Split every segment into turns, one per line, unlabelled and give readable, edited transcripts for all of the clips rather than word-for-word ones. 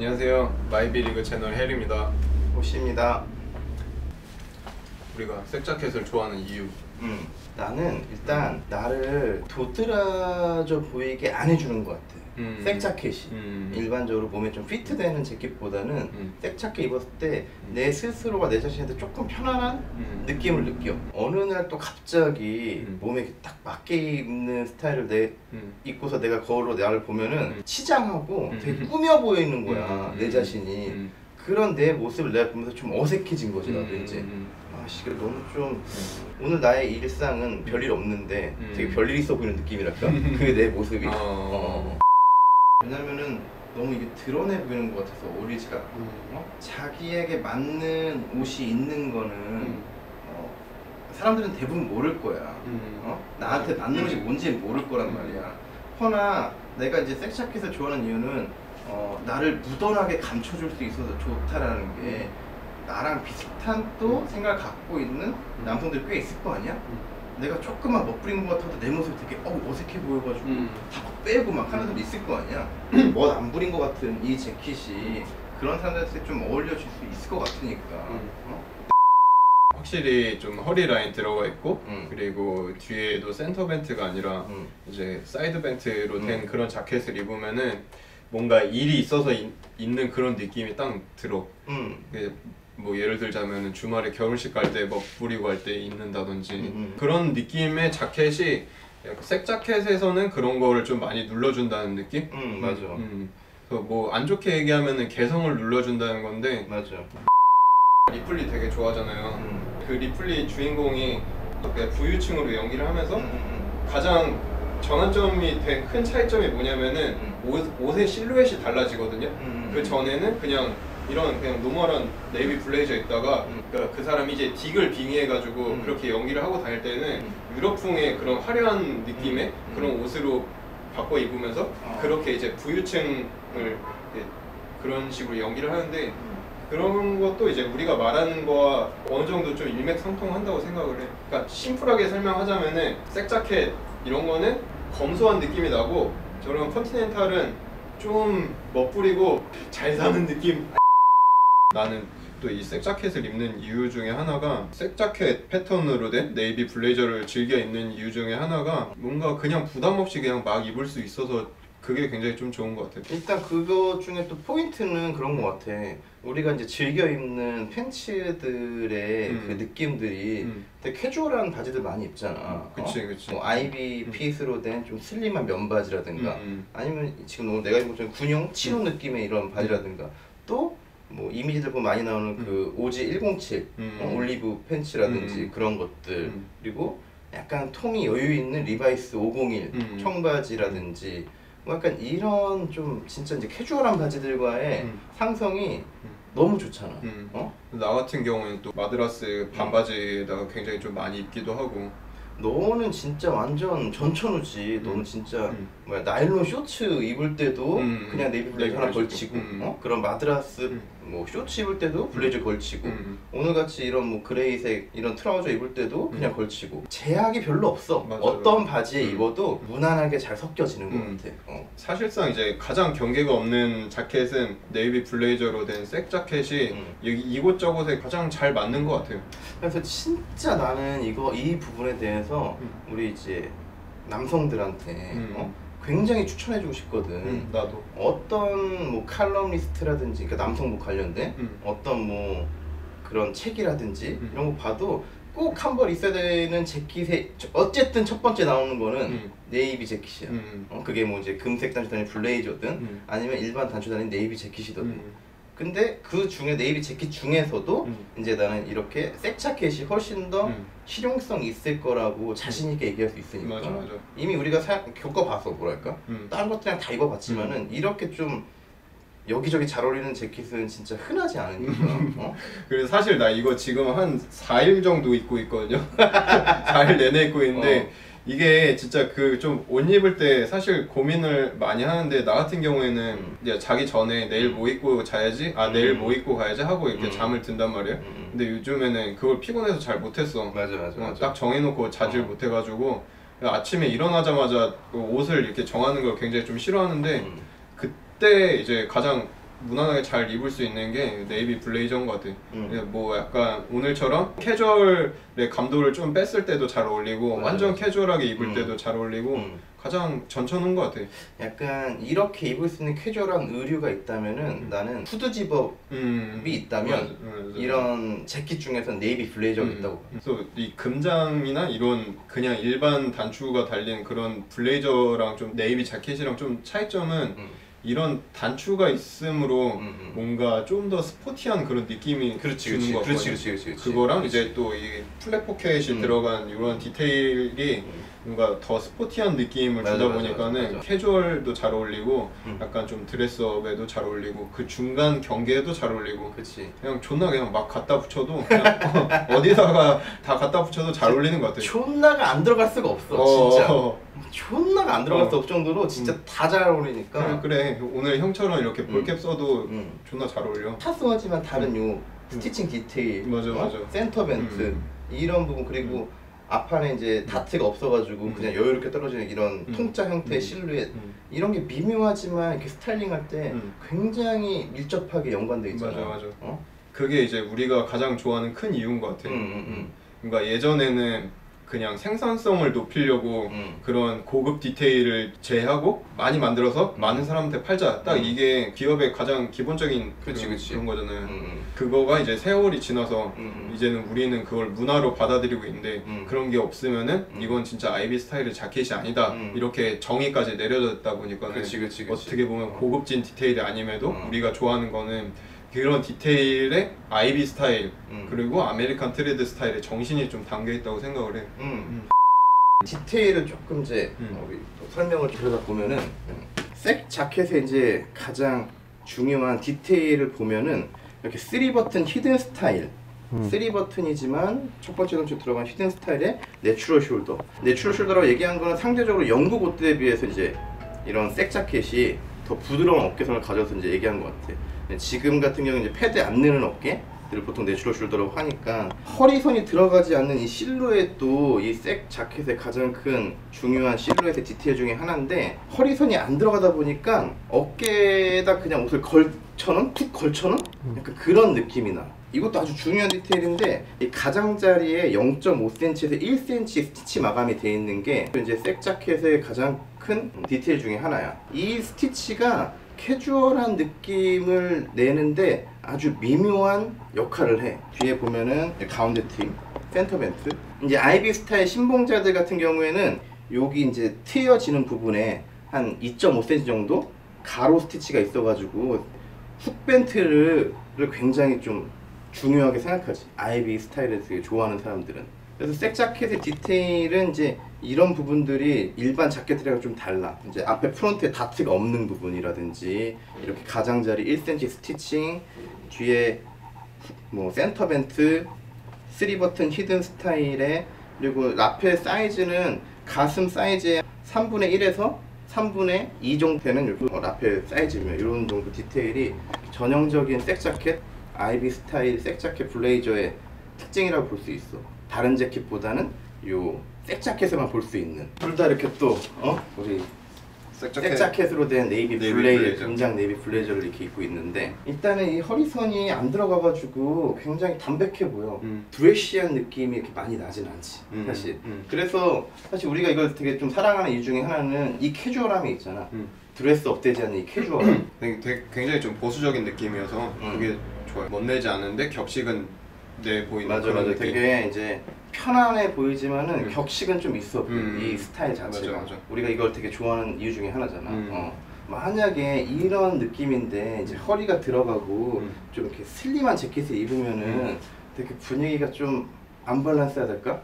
안녕하세요. 마이비리그 채널 헬입니다.
호시입니다.
우리가 색자켓을 좋아하는 이유.
나는 일단 나를 도드라져 보이게 안 해주는 것 같아. 색자켓이 일반적으로 몸에 좀 피트되는 재킷보다는 색자켓 입었을 때 내 스스로가 내 자신한테 조금 편안한 느낌을 느껴. 어느 날 또 갑자기 몸에 딱 맞게 입는 스타일을 입고서 내가 거울로 나를 보면은 치장하고 되게 꾸며 보이는 거야. 내 자신이. 그런 내 모습을 내가 보면서 좀 어색해진 거지. 나도 이제 아씨 너무 좀 오늘 나의 일상은 별일 없는데 되게 별일 있어 보이는 느낌이랄까? 그게 내 모습이. 왜냐면은 너무 이게 드러내 보이는 것 같아서 오리지가 자기에게 맞는 옷이 있는 거는 사람들은 대부분 모를 거야. 나한테 맞는 옷이 뭔지 모를 거란 말이야. 허나 내가 이제 색자켓을 좋아하는 이유는 나를 무던하게 감춰줄 수 있어서 좋다라는 게 나랑 비슷한 또 생각을 갖고 있는 남성들이 꽤 있을 거 아니야? 내가 조금만 멋부린 것 같아도 내 모습이 되게 어색해 보여가지고 다 빼고 막 하는 사람도 있을 거 아니야? 멋 안 부린 것 같은 이 재킷이 그런 사람들한테 좀 어울려질 수 있을 것 같으니까.
확실히 좀 허리 라인 들어가 있고 그리고 뒤에도 센터 벤트가 아니라 이제 사이드 벤트로 된 그런 자켓을 입으면은 뭔가 일이 있어서 있는 그런 느낌이 딱 들어. 뭐 예를 들자면 주말에 결혼식 갈 때 막 부리고 할 때 입는다든지 그런 느낌의 자켓이 색자켓에서는 그런 거를 좀 많이 눌러준다는 느낌?
맞아.
뭐 안 좋게 얘기하면은 개성을 눌러준다는 건데
맞아.
리플리 되게 좋아하잖아요. 그 리플리 주인공이 부유층으로 연기를 하면서 가장 전환점이 된 큰 차이점이 뭐냐면은 옷의 실루엣이 달라지거든요. 그 전에는 그냥 노멀한 네이비 블레이저 입다가 그 사람이 이제 딕을 빙의해가지고 그렇게 연기를 하고 다닐 때는 유럽풍의 그런 화려한 느낌의 그런 옷으로 바꿔 입으면서 그렇게 이제 부유층을 그런 식으로 연기를 하는데 그런 것도 이제 우리가 말하는 거와 어느 정도 좀 일맥상통한다고 생각을 해. 그러니까 심플하게 설명하자면은 색자켓 이런 거는 검소한 느낌이 나고 저런 컨티넨탈은 좀 멋부리고 잘 사는 느낌. 나는 또 이 색자켓을 입는 이유 중에 하나가 색자켓 패턴으로 된 네이비 블레이저를 즐겨 입는 이유 중에 하나가 뭔가 그냥 부담 없이 그냥 막 입을 수 있어서 그게 굉장히 좀 좋은 것 같아.
일단 그거 중에 또 포인트는 그런 것 같아. 우리가 이제 즐겨 입는 팬츠들의 그 느낌들이 되게 캐주얼한 바지들 많이 입잖아.
그치.
뭐 아이비 핏으로 된 좀 슬림한 면바지라든가 아니면 지금 오늘 내가 입은 것처럼 군용 치노 느낌의 이런 바지라든가 또 뭐 이미지들 보면 많이 나오는 그 오지 107 올리브 팬츠라든지 그런 것들 그리고 약간 통이 여유 있는 리바이스 501 청바지라든지 뭐 약간 이런 좀 진짜 이제 캐주얼한 바지들과의 상성이 너무 좋잖아.
나 같은 경우는 또 마드라스 반바지에다가 굉장히 좀 많이 입기도 하고.
너는 진짜 완전 전천후지. 너는 진짜 뭐야 나일론 쇼츠 입을 때도 그냥 네이비 블레이저 하나 걸치고 그런 마드라스 뭐 쇼츠 입을 때도 블레이저 걸치고 오늘같이 이런 뭐 그레이색 이런 트라우저 입을 때도 그냥 걸치고 제약이 별로 없어.
맞아.
어떤 바지에 입어도 무난하게 잘 섞여지는 것 같아.
사실상 이제 가장 경계가 없는 자켓은 네이비 블레이저로 된 색 자켓이 이곳저곳에 가장 잘 맞는 것 같아요.
그래서 진짜 나는 이 부분에 대해서 우리 이제 남성들한테 굉장히 추천해주고 싶거든.
나도.
어떤 뭐 칼럼니스트라든지 그러니까 남성복 관련된 어떤 뭐 그런 책이라든지 이런 거 봐도 꼭 한 벌 있어야 되는 재킷에 어쨌든 첫 번째 나오는 거는 네이비 재킷이야. 그게 뭐 이제 금색 단추 달린 블레이저든 아니면 일반 단추 달린 네이비 재킷이든. 근데 그 중에 네이비 재킷 중에서도 이제 나는 이렇게 색 자켓이 훨씬 더 실용성 있을 거라고 자신 있게 얘기할 수 있으니까.
맞아.
이미 우리가 겪어봐서 뭐랄까 다른 것들이랑 다 입어봤지만은 이렇게 좀 여기저기 잘 어울리는 재킷은 진짜 흔하지 않으니까.
그래서 사실 나 이거 지금 한 4일 정도 입고 있거든요. 4일 내내 입고 있는데 이게 진짜 그 좀 옷 입을 때 사실 고민을 많이 하는데 나 같은 경우에는 이제 자기 전에 내일 뭐 입고 자야지? 내일 뭐 입고 가야지? 하고 이렇게 잠을 든단 말이에요. 근데 요즘에는 그걸 피곤해서 잘 못했어.
맞아.
딱 정해놓고 자질 못해가지고 아침에 일어나자마자 그 옷을 이렇게 정하는 걸 굉장히 좀 싫어하는데 그때 이제 가장 무난하게 잘 입을 수 있는 게 네이비 블레이저인 것 같아. 뭐 약간 오늘처럼 캐주얼의 감도를 좀 뺐을 때도 잘 어울리고 완전 캐주얼하게 입을 때도 잘 어울리고 가장 전천후인 것 같아.
약간 이렇게 입을 수 있는 캐주얼한 의류가 있다면은 나는 후드 집업이 있다면
맞아.
이런 재킷 중에서는 네이비 블레이저가 있다고 봐.
그래서 이 금장이나 이런 그냥 일반 단추가 달린 그런 블레이저랑 좀 네이비 자켓이랑 좀 차이점은 이런 단추가 있음으로 뭔가 좀 더 스포티한 그런 느낌이 주는 거 같거든. 그거랑 이제 또 이 플랫 포켓이 들어간 이런 디테일이 뭔가 더 스포티한 느낌을 주다 보니까는 캐주얼도 잘 어울리고 약간 좀 드레스업에도 잘 어울리고 그 중간 경계에도 잘 어울리고 그냥 존나 그냥 막 갖다 붙여도 그냥 어디다가 다 갖다 붙여도 잘 어울리는 것 같아.
존나가 안 들어갈 수가 없어 진짜. 존나가 안 들어갈 수 없을 정도로 진짜 다 잘 어울리니까.
그래 오늘 형처럼 이렇게 볼캡 써도 존나 잘 어울려.
사소하지만 다른 요 스티칭 디테일,
맞아.
센터 벤트 이런 부분, 그리고 앞판에 이제 다트가 없어가지고 그냥 여유롭게 떨어지는 이런 통짜 형태의 실루엣, 이런 게 미묘하지만 이렇게 스타일링할 때 굉장히 밀접하게 연관돼 있잖아.
맞아. 그게 이제 우리가 가장 좋아하는 큰 이유인 것 같아. 그러니까 예전에는 그냥 생산성을 높이려고 그런 고급 디테일을 제하고 많이 만들어서 많은 사람한테 팔자, 딱 이게 기업의 가장 기본적인 그런 거잖아요. 그거가 이제 세월이 지나서 이제는 우리는 그걸 문화로 받아들이고 있는데 그런 게 없으면은 이건 진짜 아이비 스타일의 자켓이 아니다 이렇게 정의까지 내려졌다 보니까는 어떻게 보면 고급진 디테일이 아님에도 우리가 좋아하는 거는 그런 디테일의 아이비 스타일 그리고 아메리칸 트레드 스타일의 정신이 좀 담겨있다고 생각을 해.
디테일을 조금 이제 우리 또 설명을 들여다보면은 색 자켓의 이제 가장 중요한 디테일을 보면은 이렇게 3버튼 히든 스타일, 3버튼이지만 첫 번째 놈씩 들어간 히든 스타일의 내추럴 숄더. 내추럴 숄더라고 얘기한 거는 상대적으로 영국 옷들에 비해서 이제 이런 색 자켓이 더 부드러운 어깨선을 가져서 이제 얘기한 것 같아. 지금 같은 경우는 이제 패드 안 넣는 어깨를 보통 내추럴 숄더라고 하니까 허리선이 들어가지 않는 이 실루엣도 이 색 자켓의 가장 큰 중요한 실루엣의 디테일 중에 하나인데, 허리선이 안 들어가다 보니까 어깨에다 그냥 옷을 걸쳐놓은? 툭 걸쳐놓은? 약간 그런 느낌이 나. 이것도 아주 중요한 디테일인데, 이 가장자리에 0.5cm에서 1cm 스티치 마감이 되어 있는 게 이제 색 자켓의 가장 큰 디테일 중에 하나야. 이 스티치가 캐주얼한 느낌을 내는데 아주 미묘한 역할을 해. 뒤에 보면은 가운데 팀, 센터 벤트. 이제 아이비 스타일 신봉자들 같은 경우에는 여기 이제 트여지는 부분에 한 2.5cm 정도 가로 스티치가 있어가지고 훅 벤트를 굉장히 좀 중요하게 생각하지. 아이비 스타일을 되게 좋아하는 사람들은. 그래서 색 자켓의 디테일은 이제 이런 부분들이 일반 자켓들이랑 좀 달라. 이제 앞에 프론트에 다트가 없는 부분이라든지 이렇게 가장자리 1cm 스티칭, 뒤에 뭐 센터 벤트, 3버튼 히든 스타일에, 그리고 라펠 사이즈는 가슴 사이즈의 3분의 1에서 3분의 2 정도 되는 라펠 사이즈면 이런 정도 디테일이 전형적인 색 자켓, 아이비 스타일 색 자켓 블레이저의 특징이라고 볼 수 있어. 다른 재킷보다는 요 색 자켓에만 볼 수 있는. 둘 다 이렇게 또 우리 색 자켓으로 된 네이비 블레이저, 금장 네이비 블레이저를 이렇게 입고 있는데, 일단은 이 허리선이 안 들어가가지고 굉장히 담백해 보여. 드레시한 느낌이 이렇게 많이 나진 않지 사실. 그래서 사실 우리가 이걸 되게 좀 사랑하는 이유 중에 하나는 이 캐주얼함이 있잖아. 드레스 업되지 않는 이 캐주얼함.
되게 굉장히 좀 보수적인 느낌이어서 그게 좋아요. 멋내지 않은데 격식은 보이는.
맞아. 되게 이제 편안해 보이지만은 격식은 좀 있어. 이 스타일 자체가.
맞아.
우리가 이걸 되게 좋아하는 이유 중에 하나잖아. 만약에 이런 느낌인데 이제 허리가 들어가고 좀 이렇게 슬림한 재킷을 입으면은 되게 분위기가 좀 안 밸런스하달까?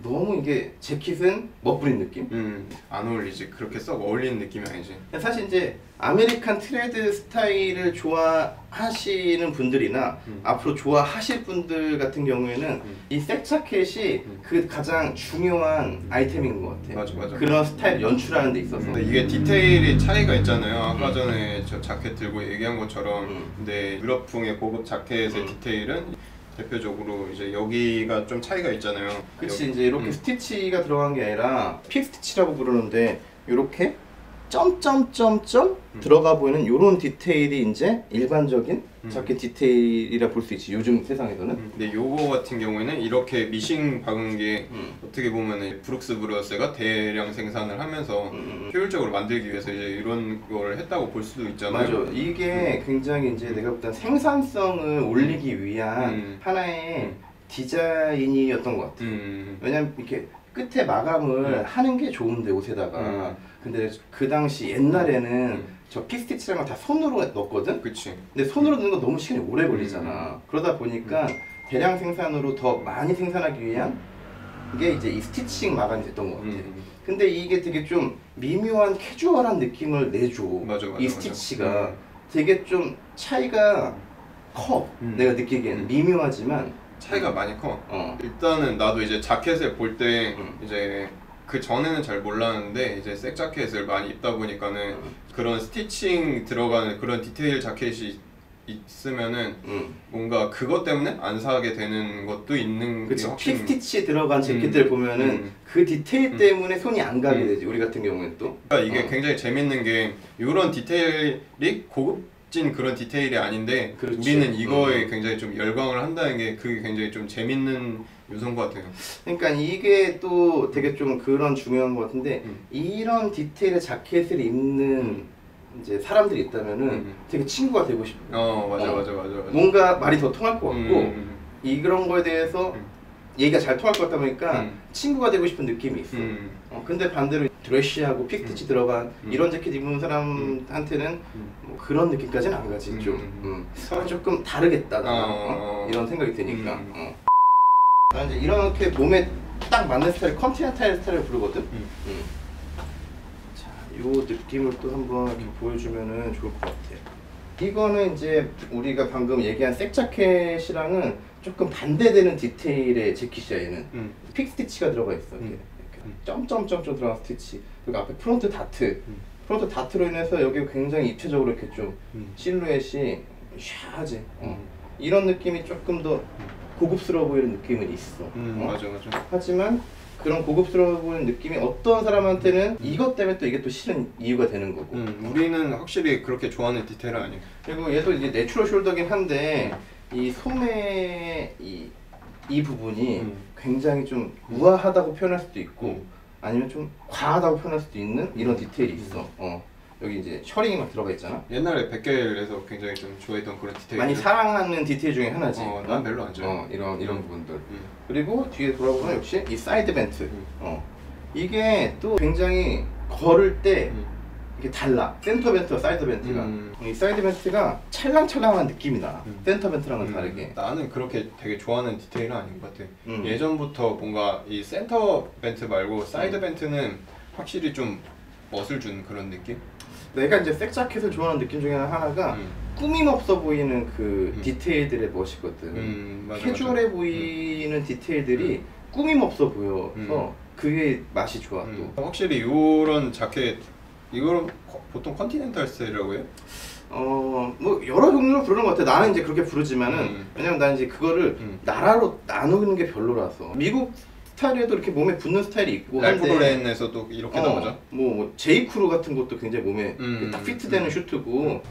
너무 이게 재킷은 멋부린 느낌?
안 어울리지. 그렇게 썩 어울리는 느낌이 아니지.
사실 이제 아메리칸 트레드 스타일을 좋아하시는 분들이나 앞으로 좋아하실 분들 같은 경우에는 이 색 자켓이 그 가장 중요한 아이템인 것 같아.
맞아.
그런 스타일 연출하는 데 있어서.
근데 이게 디테일이 차이가 있잖아요. 아까 전에 저 자켓 들고 얘기한 것처럼. 근데 유럽풍의 고급 자켓의 디테일은 대표적으로 이제 여기가 좀 차이가 있잖아요.
그치. 이제 이렇게 스티치가 들어간 게 아니라 픽 스티치라고 부르는데 이렇게 점점점점 들어가 보이는 요런 디테일이 이제 일반적인 자켓 디테일이라 볼 수 있지 요즘 세상에서는.
근데 요거 같은 경우에는 이렇게 미싱 박은 게 어떻게 보면은 브룩스 브루어스가 대량 생산을 하면서 효율적으로 만들기 위해서 이제 이런 걸 했다고 볼 수도 있잖아요.
맞아. 이게 굉장히 이제 내가 볼 땐 생산성을 올리기 위한 하나의 디자인이었던 것 같아. 왜냐면 이렇게 끝에 마감을 하는 게 좋은데 옷에다가 근데 그 당시 옛날에는 저 픽스티치라는 걸 다 손으로 넣었거든?
그치.
근데 손으로 넣는 거 너무 시간이 오래 걸리잖아. 그러다 보니까 대량 생산으로 더 많이 생산하기 위한 게 이제 이 스티칭 마감이 됐던 것 같아. 근데 이게 되게 좀 미묘한 캐주얼한 느낌을 내줘.
맞아,
이 스티치가 되게 좀 차이가 커. 내가 느끼기에는 미묘하지만
차이가 많이 커. 일단은 나도 이제 자켓을 볼 때 이제 그 전에는 잘 몰랐는데 이제 색 자켓을 많이 입다 보니까는 그런 스티칭 들어가는 그런 디테일 자켓이 있으면은 뭔가 그것 때문에 안 사게 되는 것도 있는.
그치.
게 확실히.
픽스티치 들어간 재킷들 보면은 그 디테일 때문에 손이 안 가게 되지. 우리 같은 경우엔 또.
그러니까 이게 굉장히 재밌는 게 이런 디테일이 고급진 그런 디테일이 아닌데
그렇지.
우리는 이거에 굉장히 좀 열광을 한다는 게 그게 굉장히 좀 재밌는 요소인 것 같아요.
그러니까 이게 또 되게 좀 그런 중요한 것 같은데 이런 디테일의 자켓을 입는 이제 사람들이 있다면은 되게 친구가 되고 싶어.
맞아.
뭔가 말이 더 통할 것 같고 이런 거에 대해서 얘기가 잘 통할 것 같다 보니까 친구가 되고 싶은 느낌이 있어. 근데 반대로 드레시하고 픽스티치 들어간 이런 재킷 입는 사람한테는 뭐 그런 느낌까지는 안 가지. 좀 조금 다르겠다 나랑 이런 생각이 드니까. 난 이제 이렇게 몸에 딱 맞는 스타일 컨티넨탈 스타일을 부르거든. 자, 요 느낌을 또 한번 이렇게 보여주면은 좋을 것 같아. 이거는 이제 우리가 방금 얘기한 색 자켓이랑은 조금 반대되는 디테일의 재킷이야. 얘는 픽스티치가 들어가 있어. 이렇게 점점점점 들어간 스티치. 그리고 앞에 프론트 다트. 프론트 다트로 인해서 여기 굉장히 입체적으로 이렇게 좀 실루엣이 샤하지. 이런 느낌이 조금 더 고급스러워 보이는 느낌은 있어.
맞아.
하지만 그런 고급스러워 보이는 느낌이 어떤 사람한테는 이것 때문에 또 이게 또 싫은 이유가 되는 거고.
우리는 확실히 그렇게 좋아하는 디테일은 아니고.
그리고 얘도 이제 내추럴 숄더긴 한데 이 소매 이 부분이 굉장히 좀 우아하다고 표현할 수도 있고 아니면 좀 과하다고 표현할 수도 있는 이런 디테일이 있어. 여기 이제 셔링이 막 들어가 있잖아.
옛날에 백겔에서 굉장히 좀 좋아했던 그런 디테일.
많이 사랑하는 디테일 중에 하나지.
난 별로 안 좋아해.
이런 부분들. 그리고 뒤에 돌아보면 역시 이 사이드 벤트. 이게 또 굉장히 걸을 때 이게 달라. 센터 벤트와 사이드 벤트가. 이 사이드 벤트가 찰랑찰랑한 느낌이 나. 센터 벤트랑은 다르게.
나는 그렇게 되게 좋아하는 디테일은 아닌 것 같아. 예전부터 뭔가 이 센터 벤트 말고 사이드 벤트는 확실히 좀 멋을 준 그런 느낌?
내가 이제 색 자켓을 좋아하는 느낌 중에 하나가 꾸밈 없어 보이는 그 디테일들의 멋이거든. 캐주얼해 보이는 디테일들이 꾸밈 없어 보여서 그게 맛이 좋아. 또
확실히 이런 자켓 이거는 보통 컨티넨탈 스타일이라고 해요?
뭐 여러 종류로 부르는 것 같아. 나는 이제 그렇게 부르지만은 왜냐면 난 이제 그거를 나라로 나누는 게 별로라서. 미국 스타일에도 이렇게 몸에 붙는 스타일이 있고
랄프 로렌에서도 이렇게 나오죠?
뭐 제이크루 같은 것도 굉장히 몸에 딱 피트되는 슈트고.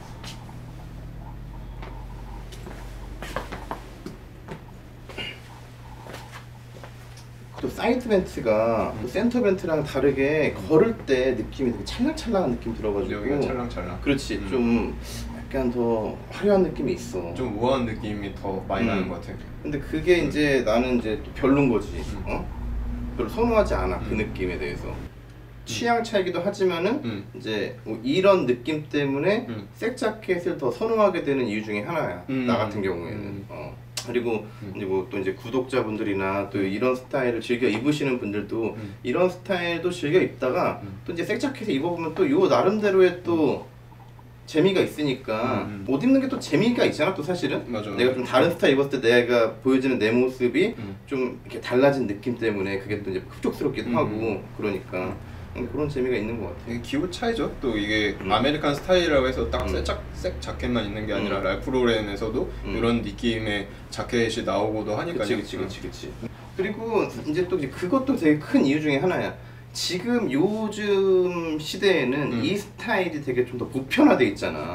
또 사이드 벤트가 또 센터 벤트랑 다르게 걸을 때 느낌이 되게 찰랑찰랑한 느낌 들어가지고.
여기가 찰랑찰랑.
그렇지. 좀 약간 더 화려한 느낌이 있어.
좀 우아한 느낌이 더 많이 나는 것 같아.
근데 그게 이제 나는 이제 또 별론 거지. 별로 선호하지 않아. 그 느낌에 대해서. 취향 차이기도 하지만은 이제 뭐 이런 느낌 때문에 색 자켓을 더 선호하게 되는 이유 중에 하나야. 나 같은 경우에는. 그리고 이제 뭐 또 이제 구독자분들이나 또 이런 스타일을 즐겨 입으시는 분들도 이런 스타일도 즐겨 입다가 또 이제 색 자켓을 입어보면 또 요 나름대로의 또 재미가 있으니까 옷 입는 게 또 재미가 있잖아. 또 사실은
맞아.
내가 좀 다른 스타일 입었을 때 내가 보여지는 내 모습이 좀 이렇게 달라진 느낌 때문에 그게 또 이제 흡족스럽기도 하고 그러니까 그런 재미가 있는 것 같아.
이게 기호 차이죠. 또 이게 아메리칸 스타일이라고 해서 딱 색 자켓만 있는 게 아니라 랄프 로렌에서도 이런 느낌의 자켓이 나오고도 하니까요.
그치. 그리고 이제 또 이제 그것도 되게 큰 이유 중에 하나야. 지금 요즘 시대에는 이 스타일이 되게 좀 더 보편화돼 있잖아.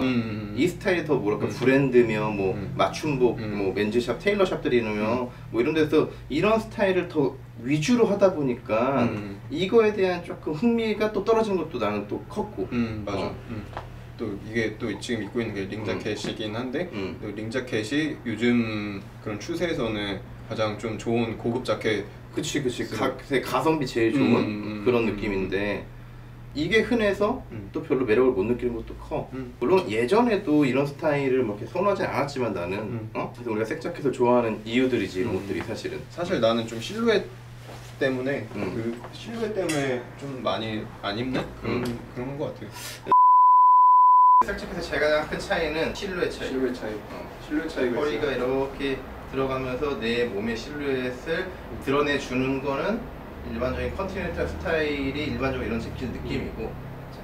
이 스타일이 더 뭐랄까 브랜드며 뭐 맞춤복, 뭐 맨즈샵, 테일러샵들이며 뭐 이런 데서 이런 스타일을 더 위주로 하다 보니까 이거에 대한 조금 흥미가 또 떨어지는 것도 나는 또 컸고.
맞아. 또 이게 또 지금 입고 있는 게 링자켓이긴 한데 또 링자켓이 요즘 그런 추세에서는 가장 좀 좋은 고급 자켓.
그치. 되게 가성비 제일 좋은 그런 느낌인데 이게 흔해서 또 별로 매력을 못 느끼는 것도 커. 물론 예전에도 이런 스타일을 뭐 이렇게 선호하지 않았지만 나는 그래서 우리가 색자켓을 좋아하는 이유들이지 이런 것들이 사실은.
사실 나는 좀 실루엣 때문에 그 실루엣 때문에 좀 많이 안 입는 그런 것 같아요.
색자켓의 제가 큰 차이는 실루엣 차이.
실루엣 차이가
허리가
있어요.
이렇게 들어가면서 내 몸의 실루엣을 드러내주는 거는 일반적인 컨티넨탈 스타일이 일반적으로 이런 재킷 느낌이고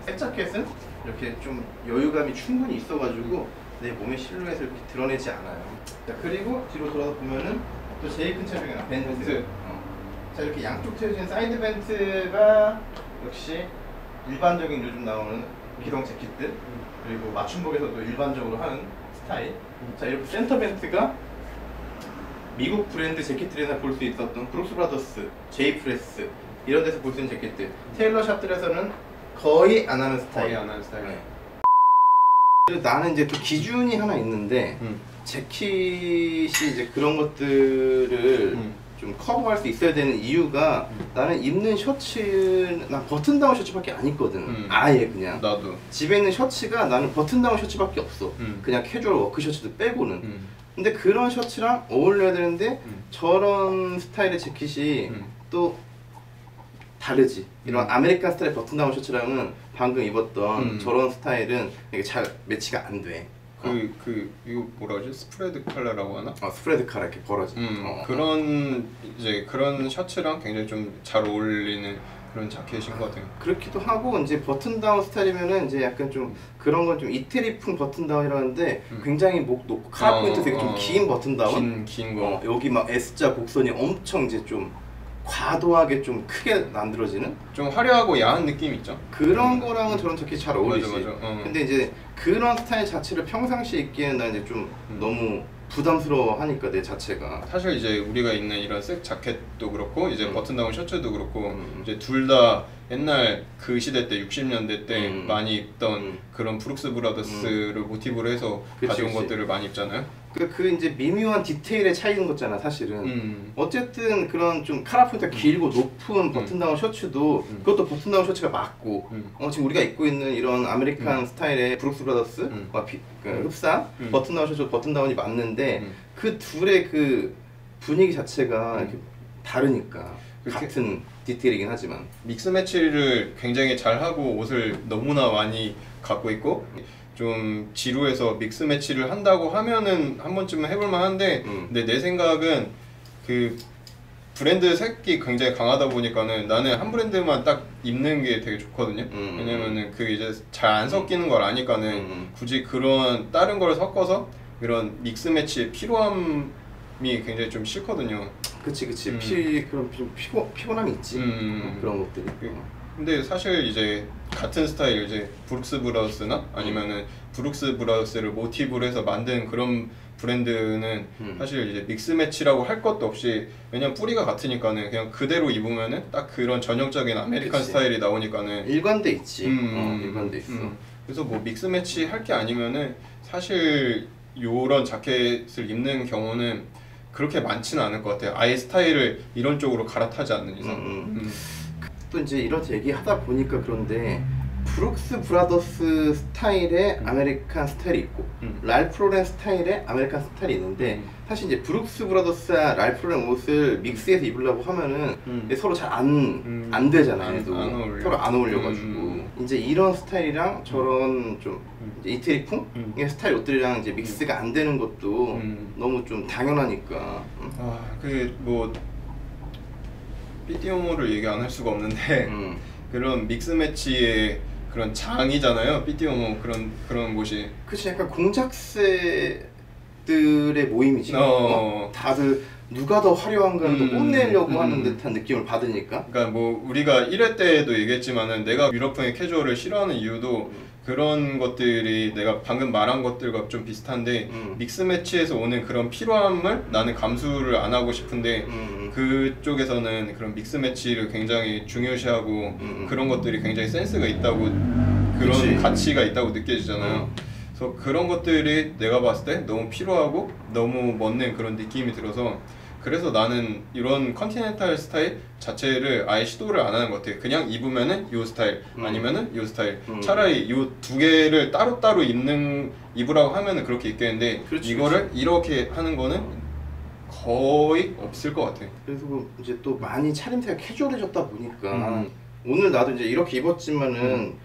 색자켓은 이렇게 좀 여유감이 충분히 있어가지고 내 몸의 실루엣을 이렇게 드러내지 않아요. 자, 그리고 뒤로 돌아서 보면은 또 제일 큰 차이 중에 하나 벤트. 자, 이렇게 양쪽 트여진 사이드 벤트가 역시 일반적인 요즘 나오는 기성 재킷들 그리고 맞춤복에서도 일반적으로 하는 스타일. 자, 이렇게 센터 벤트가 미국 브랜드 재킷들에서 볼 수 있었던 브룩스 브라더스, 제이 프레스 이런 데서 볼 수 있는 재킷들. 테일러 샵들에서는 거의 안 하는 스타일.
거의 안 하는 스타일.
네. 그리고 나는 이제 또 기준이 하나 있는데 재킷이 이제 그런 것들을 좀 커버할 수 있어야 되는 이유가 나는 입는 셔츠, 난 버튼다운 셔츠밖에 안 입거든. 아예 그냥.
나도.
집에 있는 셔츠가 나는 버튼다운 셔츠밖에 없어. 그냥 캐주얼 워크 셔츠들 빼고는. 근데 그런 셔츠랑 어울려야 되는데 저런 스타일의 재킷이 또 다르지. 이런 아메리칸 스타일의 버튼다운 셔츠랑은 방금 입었던 저런 스타일은 이게 잘 매치가 안 돼.
이거 뭐라 하지? 스프레드 컬러라고 하나?
스프레드 컬러 이렇게 벌어져.
그런 이제 그런 셔츠랑 굉장히 좀 잘 어울리는 그런 자켓인 것 같아요.
그렇기도 하고 이제 버튼다운 스타일이면은 이제 약간 좀 그런 건 좀 이태리풍 버튼다운이라 하는데 굉장히 목 높고 카라 포인트 되게 좀 긴 버튼다운.
긴 거.
여기 막 S자 곡선이 엄청 이제 좀 과도하게 좀 크게 만들어지는
좀 화려하고 야한 느낌 있죠?
그런 거랑은 저런 자켓이 잘 어울리지.
맞아.
근데 이제 그런 스타일 자체를 평상시에 입기에는 난 이제 좀 너무 부담스러워 하니까 내 자체가.
사실 이제 우리가 입는 이런 색 자켓도 그렇고 이제 버튼다운 셔츠도 그렇고 이제 둘 다 옛날 그 시대 때 60년대 때 많이 입던 그런 브룩스 브라더스를 모티브로 해서 가져온 것들을 많이 입잖아요.
그 이제 미묘한 디테일의 차이인 거잖아 사실은. 어쨌든 그런 좀 카라 포인트가 길고 높은 버튼다운 셔츠도 그것도 버튼다운 셔츠가 맞고 지금 우리가 입고 있는 이런 아메리칸 스타일의 브룩스 브라더스와 흡사 버튼다운 셔츠 버튼다운이 맞는데 그 둘의 그 분위기 자체가 이렇게 다르니까 같은 디테일이긴 하지만
믹스 매치를 굉장히 잘하고 옷을 너무나 많이 갖고 있고 좀 지루해서 믹스 매치를 한다고 하면은 한 번쯤은 해볼만 한데 근데 내 생각은 그 브랜드 색이 굉장히 강하다 보니까는 나는 한 브랜드만 딱 입는 게 되게 좋거든요. 왜냐면은 그 이제 잘 안 섞이는 걸 아니까는 굳이 그런 다른 걸 섞어서 이런 믹스 매치의 피로함이 굉장히 좀 싫거든요.
그치 그런 좀 피곤함이 있지. 그런 것들이.
근데 사실 이제 같은 스타일 이제 브룩스 브라더스나 아니면은 브룩스 브라더스를 모티브로 해서 만든 그런 브랜드는 사실 이제 믹스 매치라고 할 것도 없이 왜냐면 뿌리가 같으니까는 그냥 그대로 입으면은 딱 그런 전형적인 아메리칸 스타일이 나오니까는
일관돼 있지. 일관돼 있어.
그래서 뭐 믹스 매치 할 게 아니면은 사실 요런 자켓을 입는 경우는 그렇게 많지는 않을 것 같아요. 아예 스타일을 이런 쪽으로 갈아타지 않는 이상.
또 이제 이런 얘기 하다 보니까 그런데 브룩스 브라더스 스타일의 아메리칸 스타일이 있고 랄프 로렌 스타일의 아메리칸 스타일이 있는데 사실 이제 브룩스 브라더스와 랄프 로렌 옷을 믹스해서 입으려고 하면은 서로 잘 안 되잖아요. 서로 안 어울려가지고 이제 이런 스타일이랑 저런 좀 이태리풍 스타일 옷들이랑 이제 믹스가 안 되는 것도 너무 좀 당연하니까.
뭐 삐띠오모를 얘기 안 할 수가 없는데 그런 믹스 매치의 그런 장이잖아요. 삐띠오모 그런 곳이.
그치, 약간 공작새들의 모임이지. 다들 누가 더 화려한가를 또 뽐내려고 하는
음.
듯한 느낌을 받으니까.
그러니까 뭐 우리가 1회 때도 얘기했지만은 내가 유럽풍의 캐주얼을 싫어하는 이유도 그런 것들이 내가 방금 말한 것들과 좀 비슷한데 믹스 매치에서 오는 그런 피로함을 나는 감수를 안 하고 싶은데 그쪽에서는 그런 믹스 매치를 굉장히 중요시하고 그런 것들이 굉장히 센스가 있다고 그런
그치.
가치가 있다고 느껴지잖아요. 그래서 그런 것들이 내가 봤을 때 너무 피로하고 너무 멋낸 그런 느낌이 들어서 그래서 나는 이런 컨티넨탈 스타일 자체를 아예 시도를 안 하는 것 같아. 그냥 입으면은 요 스타일 아니면은 요 스타일. 차라리 요 두 개를 따로따로 입으라고 하면은 그렇게 입겠는데
그렇지,
이거를 이렇게 하는 거는 거의 없을 것 같아.
그래서 이제 또 많이 차림새가 캐주얼해졌다 보니까 오늘 나도 이제 이렇게 입었지만은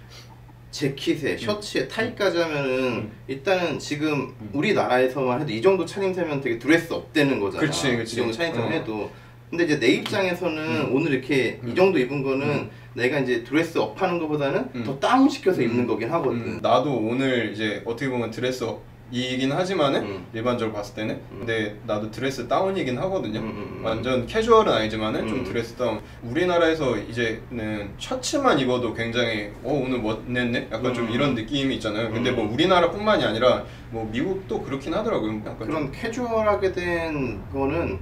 재킷에 셔츠에 타이까지 하면은 일단은 지금 우리나라에서만 해도 이 정도 차림새면 되게 드레스 업되는 거잖아.
그치, 그치.
이 정도 차림새만 해도. 근데 이제 내 입장에서는 오늘 이렇게 이 정도 입은 거는 내가 이제 드레스 업하는 것보다는 더 다운 시켜서 입는 거긴 하거든.
나도 오늘 이제 어떻게 보면 드레스업이긴 하지만은 일반적으로 봤을 때는 근데 나도 드레스 다운이긴 하거든요. 완전 캐주얼은 아니지만은 좀 드레스 다운. 우리나라에서 이제는 셔츠만 입어도 굉장히 오늘 멋냈네? 약간 좀 이런 느낌이 있잖아요. 근데 뭐 우리나라뿐만이 아니라 뭐 미국도 그렇긴 하더라고요. 약간
그런 캐주얼하게 된 거는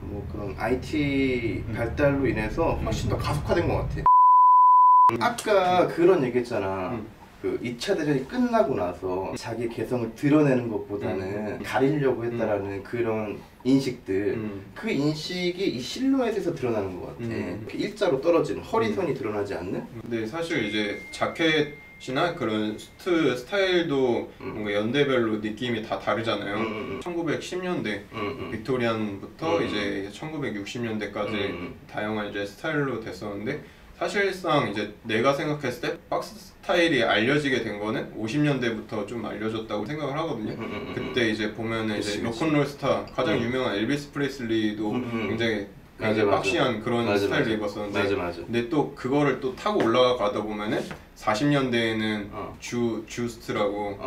뭐 그런 IT 발달로 인해서 훨씬 더 가속화된 것 같아. 아까 그런 얘기했잖아. 그 2차 대전이 끝나고 나서 자기 개성을 드러내는 것보다는 가리려고 했다라는 그런 인식들 그 인식이 이 실루엣에서 드러나는 것 같아. 이렇게 일자로 떨어지는 허리선이 드러나지 않는?
근데 사실 이제 자켓이나 그런 수트 스타일도 뭔가 연대별로 느낌이 다 다르잖아요. 1910년대 빅토리안부터 이제 1960년대까지 다양한 이제 스타일로 됐었는데 사실상 이제 내가 생각했을 때 박스 스타일이 알려지게 된 거는 50년대부터 좀 알려졌다고 생각을 하거든요. 그때 이제 보면은 이제 로큰롤 스타 가장 유명한 엘비스 프레슬리도 굉장히 박시한 그런 스타일을 입었었는데 근데 또 그거를 또 타고 올라가다 보면은 40년대에는 주스트라고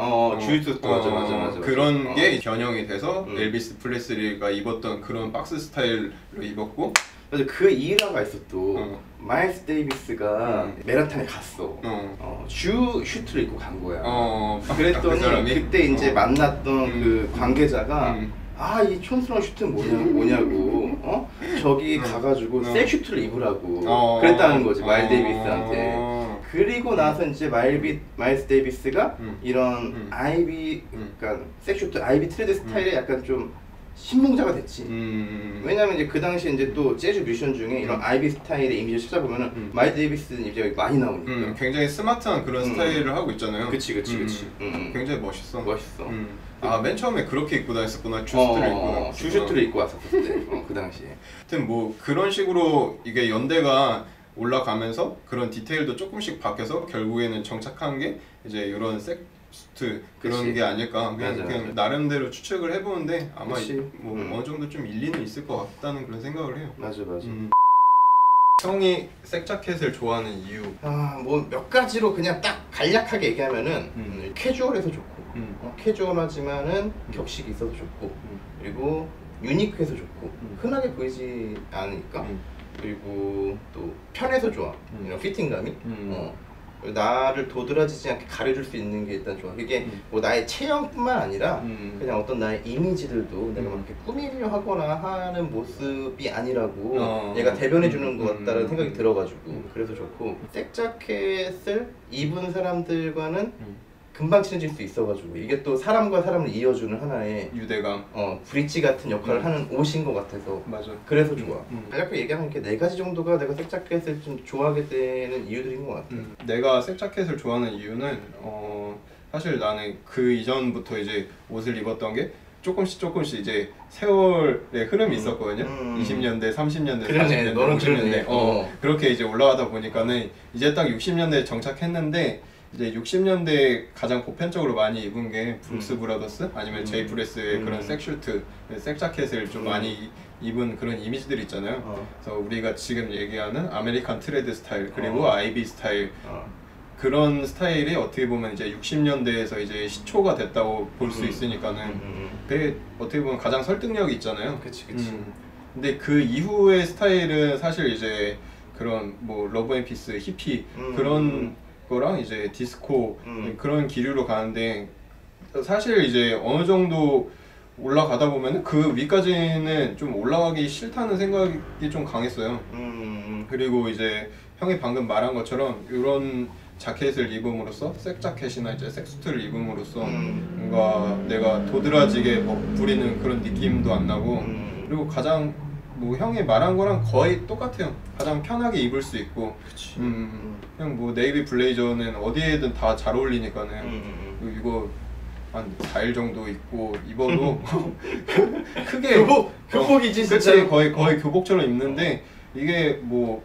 주스트 맞아.
그런 게 변형이 돼서 엘비스 프레슬리가 입었던 그런 박스 스타일로 입었고
맞아. 그 이라가 있어 또 마일스 데이비스가 메라탄에 갔어. 주 슈트를 입고 간 거야. 그랬더니 그때 이제 만났던 그 관계자가 이 촌스러운 슈트는 뭐냐고 저기 가가지고 색 슈트를 입으라고 그랬다는 거지 마일스 데이비스한테. 그리고 나서 이제 마일스 데이비스가 이런 아이비 그러니까 색 슈트 아이비 트레드 스타일에 약간 좀 신봉자가 됐지. 왜냐면 이제 그 당시에 이제 또 재즈 뮤지션 중에 이런 아이비 스타일의 이미지를 찾아보면은 마일스 데이비스는 이제 많이 나오니까.
굉장히 스마트한 그런 스타일을 하고 있잖아요.
그치.
굉장히 멋있어. 맨 처음에 그렇게 입고 다녔었구나.
주슈트를 입고 왔었을 때. 그 당시에.
하여튼 뭐 그런 식으로 이게 연대가 올라가면서 그런 디테일도 조금씩 바뀌어서 결국에는 정착한 게 이제 이런 섹스트 그런 게 아닐까. 그냥 나름대로 추측을 해보는데 아마 뭐 어느 정도 좀 일리는 있을 것 같다는 그런 생각을 해요.
맞아.
형이 색자켓을 좋아하는 이유?
뭐 몇 가지로 그냥 딱 간략하게 얘기하면은 캐주얼해서 좋고 캐주얼하지만은 격식이 있어서 좋고 그리고 유니크해서 좋고 흔하게 보이지 않으니까 그리고 또 편해서 좋아. 이런 피팅감이 나를 도드라지지 않게 가려줄 수 있는 게 일단 좋아. 그게 뭐 나의 체형뿐만 아니라 그냥 어떤 나의 이미지들도 내가 막 이렇게 꾸미려 하거나 하는 모습이 아니라고 얘가 대변해 주는 것 같다는 생각이 들어가지고 그래서 좋고 색자켓을 입은 사람들과는 금방 친해질 수 있어가지고 이게 또 사람과 사람을 이어주는 하나의
유대감
브릿지 같은 역할을 하는 옷인 것 같아서
맞아.
그래서 좋아. 간략하게 얘기하면 이렇게 4가지 정도가 내가 색자켓을 좀 좋아하게 되는 이유들인 것 같아.
내가 색자켓을 좋아하는 이유는 사실 나는 그 이전부터 이제 옷을 입었던 게 조금씩 이제 세월의 흐름이 있었거든요. 20년대, 30년대,
그러네,
40년대,
너는
50년대 그렇게 이제 올라가다 보니까는 이제 딱 60년대에 정착했는데 이제 60년대 가장 보편적으로 많이 입은 게 브룩스 브라더스 아니면 제이 프레스의 그런 색슈트, 색자켓을 좀 많이 입은 그런 이미지들 있잖아요. 그래서 우리가 지금 얘기하는 아메리칸 트레드 스타일 그리고 아이비 스타일 그런 스타일이 어떻게 보면 이제 60년대에서 이제 시초가 됐다고 볼 수 있으니까는 그게 어떻게 보면 가장 설득력이 있잖아요.
그치.
근데 그 이후의 스타일은 사실 이제 그런 뭐 러브 앤 피스, 히피 그런 거랑 이제 디스코 그런 기류로 가는데 사실 이제 어느 정도 올라가다 보면 그 위까지는 좀 올라가기 싫다는 생각이 좀 강했어요. 그리고 이제 형이 방금 말한 것처럼 이런 자켓을 입음으로써 색 자켓이나 이제 색 수트를 입음으로써 뭔가 내가 도드라지게 부리는 그런 느낌도 안 나고 그리고 가장 뭐 형이 말한 거랑 거의 똑같아요. 가장 편하게 입을 수 있고 그냥 뭐 네이비 블레이저는 어디에든 다 잘 어울리니까는 이거 한 4일 정도 입고 입어도 크게
교복이지
그치,
진짜.
거의 교복처럼 입는데 이게 뭐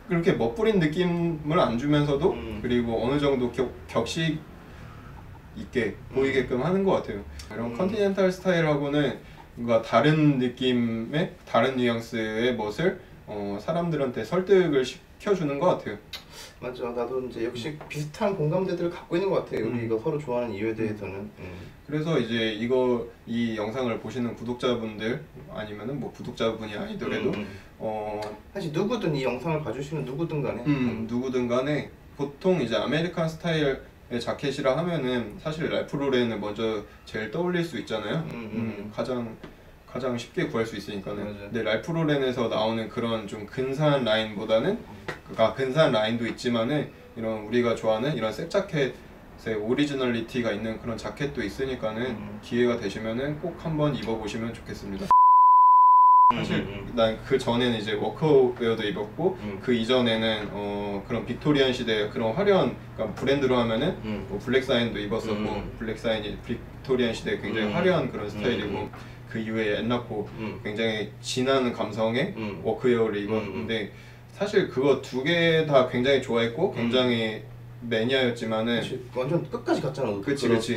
그렇게 멋부린 느낌을 안 주면서도 그리고 어느 정도 격식 있게 보이게끔 하는 것 같아요. 이런 컨티넨탈 스타일하고는 뭔가 다른 느낌의 다른 뉘앙스의 멋을 사람들한테 설득을 시켜주는 것 같아요.
맞아, 나도 이제 역시 비슷한 공감대들을 갖고 있는 것 같아. 우리 이거 서로 좋아하는 이유에 대해서는.
그래서 이제 이 영상을 보시는 구독자분들 아니면은 뭐 구독자분이 아니더라도
사실 누구든 이 영상을 봐주시는 누구든 간에
누구든 간에 보통 이제 아메리칸 스타일의 자켓이라 하면은 사실 랄프 로렌을 먼저 제일 떠올릴 수 있잖아요. 가장 쉽게 구할 수 있으니까는.
맞아.
근데 랄프 로렌에서 나오는 그런 좀 근사한 라인보다는 근사한 라인도 있지만은 이런 우리가 좋아하는 이런 색 자켓의 오리지널리티가 있는 그런 자켓도 있으니까는 기회가 되시면은 꼭 한번 입어보시면 좋겠습니다. 사실 난 그 전에는 이제 워커웨어도 입었고 그 이전에는 그런 빅토리안 시대 그런 화려한 그러니까 브랜드로 하면은 뭐 블랙사인도 입었었고 블랙사인이 빅토리안 시대 굉장히 화려한 그런 스타일이고 그 이후에 엔라코 굉장히 진한 감성의 워크웨어를 입었는데 사실 그거 두 개 다 굉장히 좋아했고 굉장히 매니아였지만은
완전 끝까지 갔잖아.
그치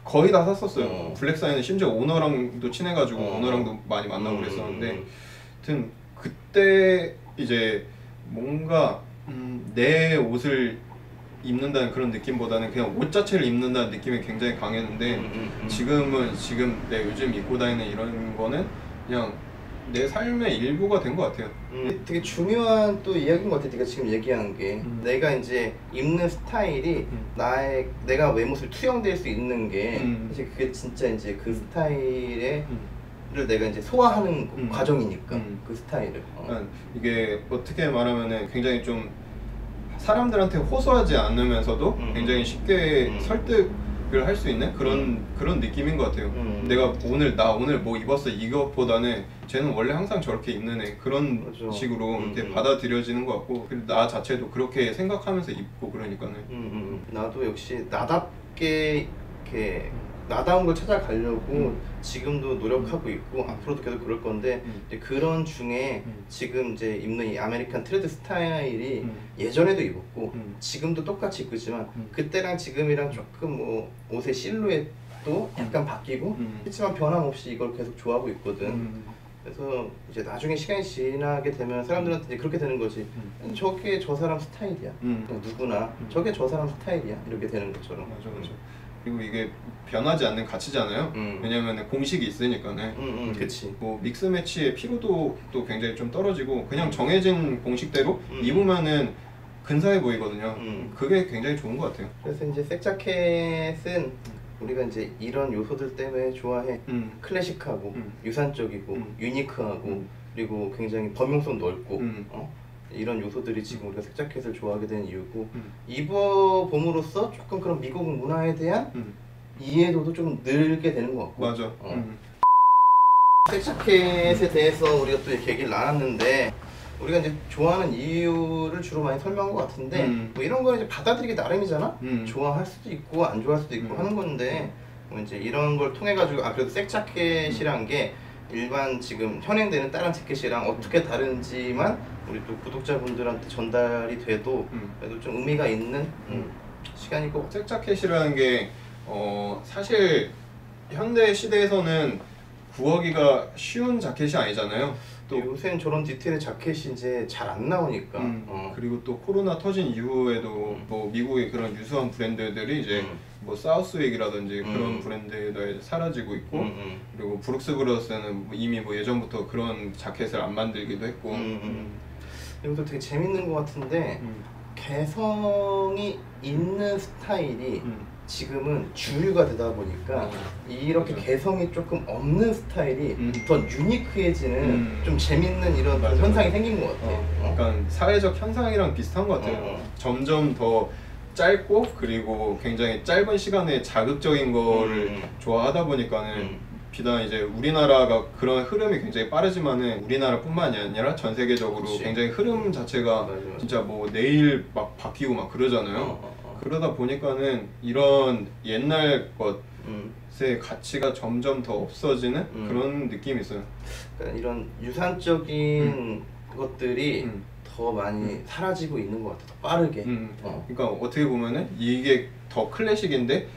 거의 다 샀었어요. 블랙사인은 심지어 오너랑도 친해가지고 오너랑도 많이 만나고 그랬었는데 하여튼 그때 이제 뭔가 내 옷을 입는다는 그런 느낌보다는 그냥 옷 자체를 입는다는 느낌이 굉장히 강했는데 지금 내 요즘 입고 다니는 이런 거는 그냥 내 삶의 일부가 된 것 같아요.
되게 중요한 또 이야기인 것 같아. 네가 지금 얘기한 게 내가 이제 입는 스타일이 내가 외모를 투영될 수 있는 게 사실 그게 진짜 이제 그 스타일을 내가 이제 소화하는 과정이니까 그 스타일을
이게 어떻게 말하면은 굉장히 좀 사람들한테 호소하지 않으면서도 굉장히 쉽게 설득을 할 수 있는 그런 느낌인 것 같아요. 내가 나 오늘 뭐 입었어 이것보다는 쟤는 원래 항상 저렇게 입는 애 그런
맞아.
식으로 이렇게 받아들여지는 것 같고 그리고 나 자체도 그렇게 생각하면서 입고 그러니까는
나도 역시 나답게 이렇게 나다운 걸 찾아가려고 지금도 노력하고 있고 앞으로도 계속 그럴 건데 이제 그런 중에 지금 이제 입는 이 아메리칸 트레드 스타일이 예전에도 입었고 지금도 똑같이 입지만 그때랑 지금이랑 조금 뭐 옷의 실루엣도 약간 바뀌고 그렇지만 변함없이 이걸 계속 좋아하고 있거든. 그래서 이제 나중에 시간이 지나게 되면 사람들한테 이제 그렇게 되는 거지. 저게 저 사람 스타일이야. 누구나 저게 저 사람 스타일이야. 이렇게 되는 것처럼.
맞아. 그리고 이게 변하지 않는 가치잖아요. 왜냐면 공식이 있으니까는.
그치.
뭐 믹스 매치의 피로도도 굉장히 좀 떨어지고 그냥 정해진 공식대로 입으면은 근사해 보이거든요. 그게 굉장히 좋은 것 같아요.
그래서 이제 색 자켓은 우리가 이제 이런 요소들 때문에 좋아해. 클래식하고 유산적이고 유니크하고 그리고 굉장히 범용성 넓고 이런 요소들이 지금 우리가 색 자켓을 좋아하게 된 이유고 입어봄으로써 조금 그런 미국 문화에 대한 이해도도 좀 늘게 되는 것 같고.
맞아.
색 자켓에 대해서 우리가 또 이렇게 얘기를 나눴는데 우리가 이제 좋아하는 이유를 주로 많이 설명한 것 같은데 뭐 이런 거 이제 받아들이기 나름이잖아. 좋아할 수도 있고 안 좋아할 수도 있고 하는 건데 뭐 이제 이런 걸 통해 가지고 그래도 색 자켓이란 게 일반 지금 현행되는 다른 재킷이랑 어떻게 다른지만 우리 또 구독자분들한테 전달이 돼도 그래도 좀 의미가 있는 시간이고.
색 자켓이라는 게 사실 현대 시대에서는 구하기가 쉬운 자켓이 아니잖아요.
또 요새는 저런 디테일의 자켓이 이제 잘 안 나오니까.
그리고 또 코로나 터진 이후에도 뭐 미국의 그런 유수한 브랜드들이 이제 뭐 사우스웨이라든지 그런 브랜드도 사라지고 있고 그리고 브룩스 브라더스는 이미 뭐 예전부터 그런 자켓을 안 만들기도 했고.
이것도 되게 재밌는 것 같은데 개성이 있는 스타일이 지금은 주류가 되다 보니까 이렇게
맞아.
개성이 조금 없는 스타일이 더 유니크해지는 좀 재밌는 이런
맞아.
현상이 생긴 것 같아.
약간 사회적 현상이랑 비슷한 것 같아요. 점점 더 짧고 그리고 굉장히 짧은 시간에 자극적인 거를 좋아하다 보니까는 비단 이제 우리나라가 그런 흐름이 굉장히 빠르지만은 우리나라뿐만이 아니라 전 세계적으로
그치.
굉장히 흐름 자체가
맞아.
진짜 뭐 내일 막 바뀌고 막 그러잖아요. 그러다 보니까는 이런 옛날 것의 가치가 점점 더 없어지는 그런 느낌이 있어요.
그러니까 이런 유산적인 것들이 더 많이 사라지고 있는 것 같아. 더 빠르게.
그러니까 어떻게 보면은 이게 더 클래식인데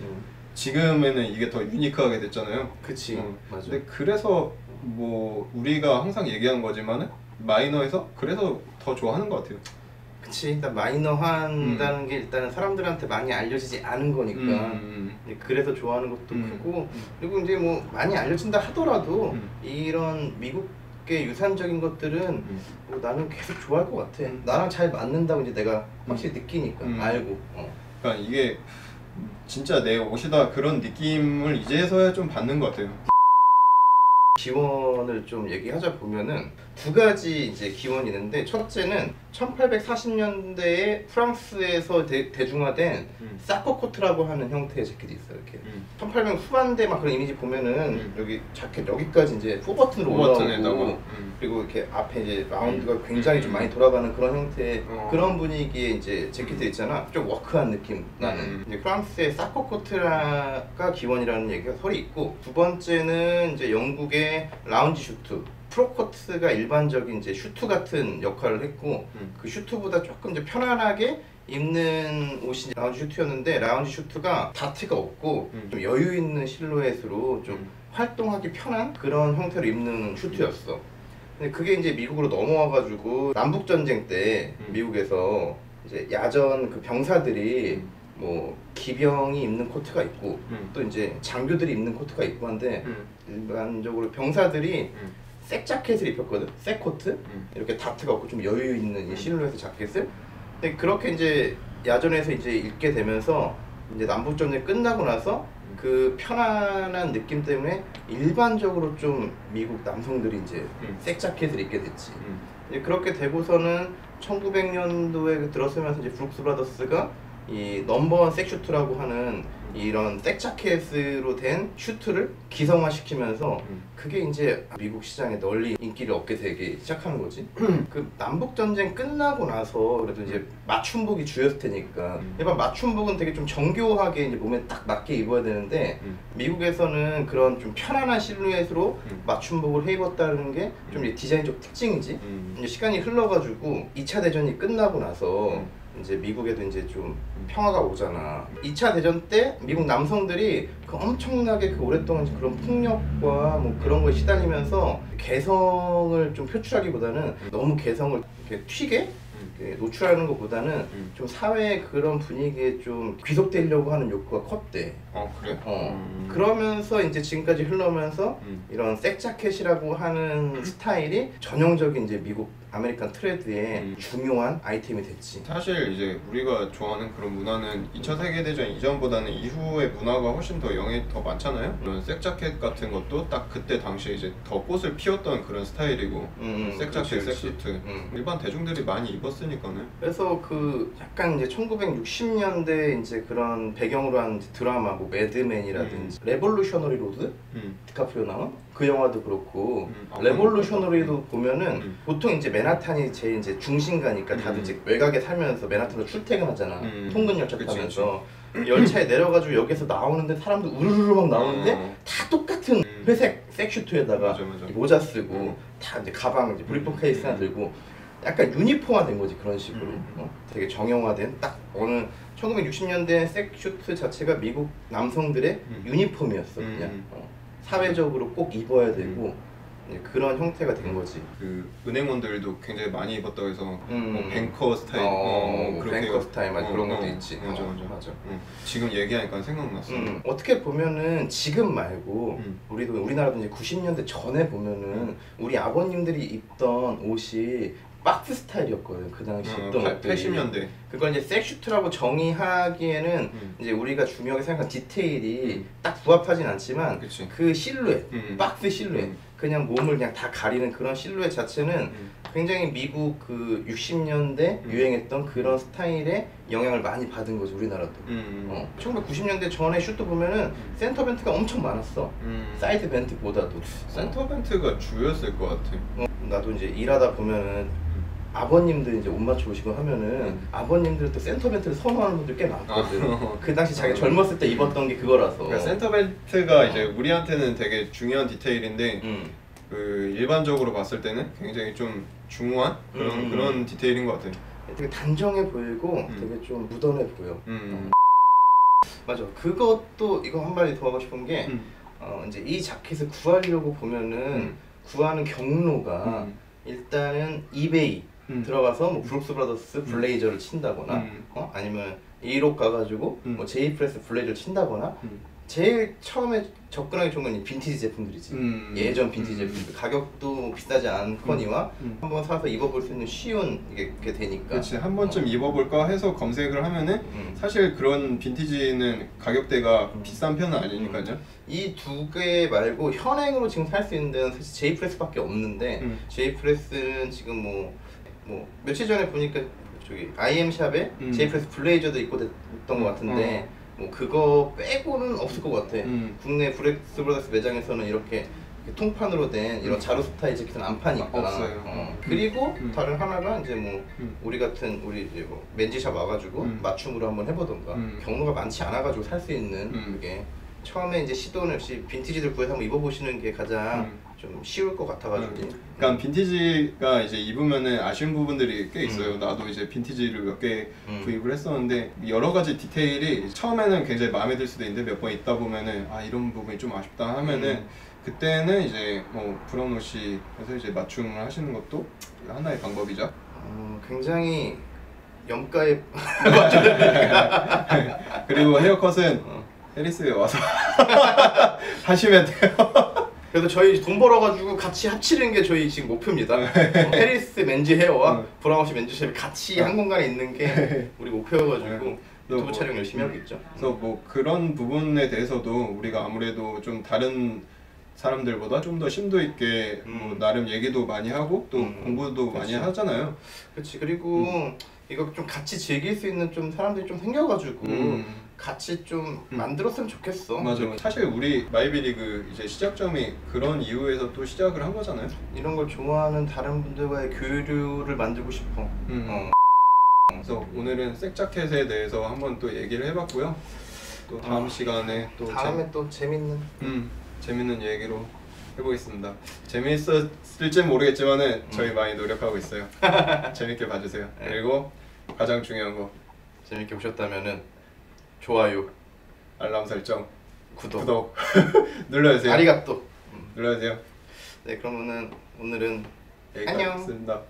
지금에는 이게 더 유니크하게 됐잖아요.
그치. 맞아.
근데 그래서 뭐 우리가 항상 얘기하는 거지만은 마이너에서 그래서 더 좋아하는 것 같아요.
그치. 일단 마이너한다는 게 일단은 사람들한테 많이 알려지지 않은 거니까 그래서 좋아하는 것도 크고 그리고 이제 뭐 많이 알려진다 하더라도 이런 미국의 유산적인 것들은 뭐 나는 계속 좋아할 것 같아. 나랑 잘 맞는다고 이제 내가 확실히 느끼니까 알고.
그러니까 이게 진짜 내 옷이다 그런 느낌을 이제서야 좀 받는 것 같아요.
기원을 좀 얘기하자 보면은 두 가지 이제 기원이 있는데 첫째는 1840년대에 프랑스에서 대중화된 사커코트라고 하는 형태의 재킷이 있어요. 이렇게 1800 후반대 막 그런 이미지 보면은 여기 자켓 여기까지 이제 포버튼으로 올라오고 그리고 이렇게 앞에 이제 라운드가 굉장히 좀 많이 돌아가는 그런 형태의 그런 분위기의 이제 재킷들 있잖아. 좀 워크한 느낌 나는. 이제 프랑스의 사커코트가 기원이라는 얘기가 설이 있고 두 번째는 이제 영국의 라운지 슈트. 프로코트가 일반적인 이제 슈트 같은 역할을 했고 그 슈트보다 조금 이제 편안하게 입는 옷이 라운지 슈트였는데 라운지 슈트가 다트가 없고 좀 여유 있는 실루엣으로 좀 활동하기 편한 그런 형태로 입는 슈트였어. 근데 그게 이제 미국으로 넘어와가지고 남북 전쟁 때 미국에서 이제 야전 그 병사들이 뭐 기병이 입는 코트가 있고 또 이제 장교들이 입는 코트가 있고 한데 일반적으로 병사들이 색 자켓을 입혔거든. 색 코트 이렇게 다트가 없고 좀 여유 있는 이 실루엣의 자켓을. 근데 그렇게 이제 야전에서 이제 입게 되면서 이제 남북 전쟁 끝나고 나서 그 편안한 느낌 때문에 일반적으로 좀 미국 남성들이 이제 색 자켓을 입게 됐지. 이제 그렇게 되고서는 1900년도에 들어서면서 이제 브룩스 브라더스가 이 넘버원 색 슈트라고 하는 이런 색 자켓으로 된 슈트를 기성화시키면서 그게 이제 미국 시장에 널리 인기를 얻게 되기 시작하는 거지. 그 남북 전쟁 끝나고 나서 그래도 이제 맞춤복이 주였을 테니까 일반 맞춤복은 되게 좀 정교하게 이제 몸에 딱 맞게 입어야 되는데 미국에서는 그런 좀 편안한 실루엣으로 맞춤복을 해 입었다는 게 좀 이제 디자인적 특징이지. 이제 시간이 흘러가지고 2차 대전이 끝나고 나서 이제 미국에도 이제 좀 평화가 오잖아. 2차 대전 때 미국 남성들이 그 엄청나게 그 오랫동안 그런 폭력과 뭐 그런 거에 시달리면서 개성을 좀 표출하기보다는 너무 개성을 이렇게 튀게 노출하는 것보다는 좀 사회의 그런 분위기에 좀 귀속되려고 하는 욕구가 컸대.
그래?
그러면서 이제 지금까지 흘러오면서 이런 색 자켓이라고 하는 스타일이 전형적인 이제 미국 아메리칸 트레드의 중요한 아이템이 됐지.
사실 이제 우리가 좋아하는 그런 문화는 2차 세계대전 이전보다는 이후의 문화가 훨씬 더 영향이 더 많잖아요. 그런 색 자켓 같은 것도 딱 그때 당시에 이제 더 꽃을 피웠던 그런 스타일이고 색 자켓, 색 슈트 일반 대중들이 많이 입었으니까는.
그래서 그 약간 이제 1960년대 이제 그런 배경으로 한 드라마 뭐 매드맨이라든지 레볼루셔너리 로드 디카프리오 나온 그 영화도 그렇고 레볼루셔너리도 보면은 보통 이제 맨하탄이 제일 이제 중심가니까 다들 이제 외곽에 살면서 맨하탄으로 출퇴근하잖아. 통근 열차 타면서 열차에 내려가지고 여기서 나오는데 사람들 우르르 막 나오는데 다 똑같은 회색 색슈트에다가 모자 쓰고 다 이제 가방 이제 브리프 케이스 하나 들고 약간 유니폼화된 거지 그런 식으로. 되게 정형화된 딱 어느 1960년대 색슈트 자체가 미국 남성들의 유니폼이었어 그냥. 사회적으로 꼭 입어야 되고 그런 형태가 된 거지.
그 은행원들도 굉장히 많이 입었다고 해서 뭐 뱅커 스타일,
뭐
그렇게
뱅커 스타일 맞아. 그런 것도 있지.
맞아. 지금 얘기하니까 생각났어.
어떻게 보면은 지금 말고 우리나라도 이제 90년대 전에 보면은 우리 아버님들이 입던 옷이 박스 스타일이었거든. 그 당시 입던 옷들이.
80년대.
그걸 이제 섹슈트라고 정의하기에는 이제 우리가 중요하게 생각한 디테일이 딱 부합하진 않지만
그치.
그 실루엣, 박스 실루엣, 그냥 몸을 그냥 다 가리는 그런 실루엣 자체는 굉장히 미국 그 60년대 유행했던 그런 스타일의 영향을 많이 받은 거지 우리나라도. 1990년대 전에 슛도 보면은 센터 벤트가 엄청 많았어. 사이드 벤트보다도.
센터 벤트가 주였을 것 같아.
나도 이제 일하다 보면은 아버님들 이제 옷 맞춰 오시고 하면은 아버님들 또 센터 벤트를 선호하는 분들 꽤 많거든. 그 당시 자기가 젊었을 때 입었던 게 그거라서.
그러니까 센터 벤트가 이제 우리한테는 되게 중요한 디테일인데 그 일반적으로 봤을 때는 굉장히 좀 중후한 그런 디테일인 것 같아.
되게 단정해 보이고 되게 좀 무던해 보여. 맞아. 그것도 이거 한 마디 더 하고 싶은 게 이제 이 자켓을 구하려고 보면은 구하는 경로가 일단은 이베이 들어가서 뭐 브룩스 브라더스 블레이저를 친다거나 아니면 이록 가가지고 뭐 제이프레스 블레이저를 친다거나 제일 처음에 접근하기 좋은 건 이 빈티지 제품들이지. 예전 빈티지 제품들 가격도 비싸지 않거니와 한번 사서 입어볼 수 있는 쉬운 이게 되니까.
그렇지. 한 번쯤 입어볼까 해서 검색을 하면은 사실 그런 빈티지는 가격대가 비싼 편은 아니니까요.
이 두 개 말고 현행으로 지금 살 수 있는 데는 사실 제이프레스밖에 없는데 제이프레스는 지금 뭐 며칠 전에 보니까 저기 IM샵에 제이프레스 블레이저도 입고 있던 것 같은데 뭐 그거 빼고는 없을 것 같아. 국내 브렉스 브라더스 매장에서는 이렇게 통판으로 된 이런 자루 스타일 재킷은 안 파니까.
없어요.
그리고 다른 하나가 이제 뭐 우리 같은 우리 이제 뭐 맨지샵 와가지고 맞춤으로 한번 해보던가. 경로가 많지 않아가지고 살 수 있는 그게 처음에 이제 시도는 역시 빈티지들 구해서 한번 입어보시는 게 가장 좀 쉬울 것 같아가지고.
그러니까 빈티지가 이제 입으면은 아쉬운 부분들이 꽤 있어요. 나도 이제 빈티지를 몇 개 구입을 했었는데 여러 가지 디테일이 처음에는 굉장히 마음에 들 수도 있는데 몇 번 있다 보면은 아 이런 부분이 좀 아쉽다 하면은 그때는 이제 뭐 브라운 옷이 해서 이제 맞춤을 하시는 것도 하나의 방법이죠.
굉장히 염가에
그리고 헤어컷은 해리스에 와서 하시면 돼요.
그래서 저희 돈 벌어가지고 같이 합치는 게 저희 지금 목표입니다. 해리스 맨즈 헤어와 브라운시 맨즈 샵이 같이 한 공간에 있는 게 우리 목표여가지고 유튜브 촬영 열심히 하겠죠.
그래서 뭐 그런 부분에 대해서도 우리가 아무래도 좀 다른 사람들보다 좀 더 심도 있게 뭐 나름 얘기도 많이 하고 또 공부도 많이 하잖아요.
그렇지. 그리고 이거 좀 같이 즐길 수 있는 좀 사람들이 좀 생겨가지고 같이 좀 만들었으면 좋겠어.
맞아. 사실 우리 마이비리그 이제 시작점이 그런 이유에서 또 시작을 한 거잖아요.
이런 걸 좋아하는 다른 분들과의 교류를 만들고 싶어.
그래서 오늘은 색자켓에 대해서 한번 또 얘기를 해봤고요. 또 다음 시간에 또
다음에 또 재밌는
재밌는 얘기로 해보겠습니다. 재밌었을지 모르겠지만은 저희 많이 노력하고 있어요. 재밌게 봐주세요. 그리고 가장 중요한 거
재밌게 보셨다면은 좋아요,
알람 설정,
구독
눌러주세요.
아리가또
눌러주세요.
네, 그러면은 오늘은
여기까지
안녕.
했습니다.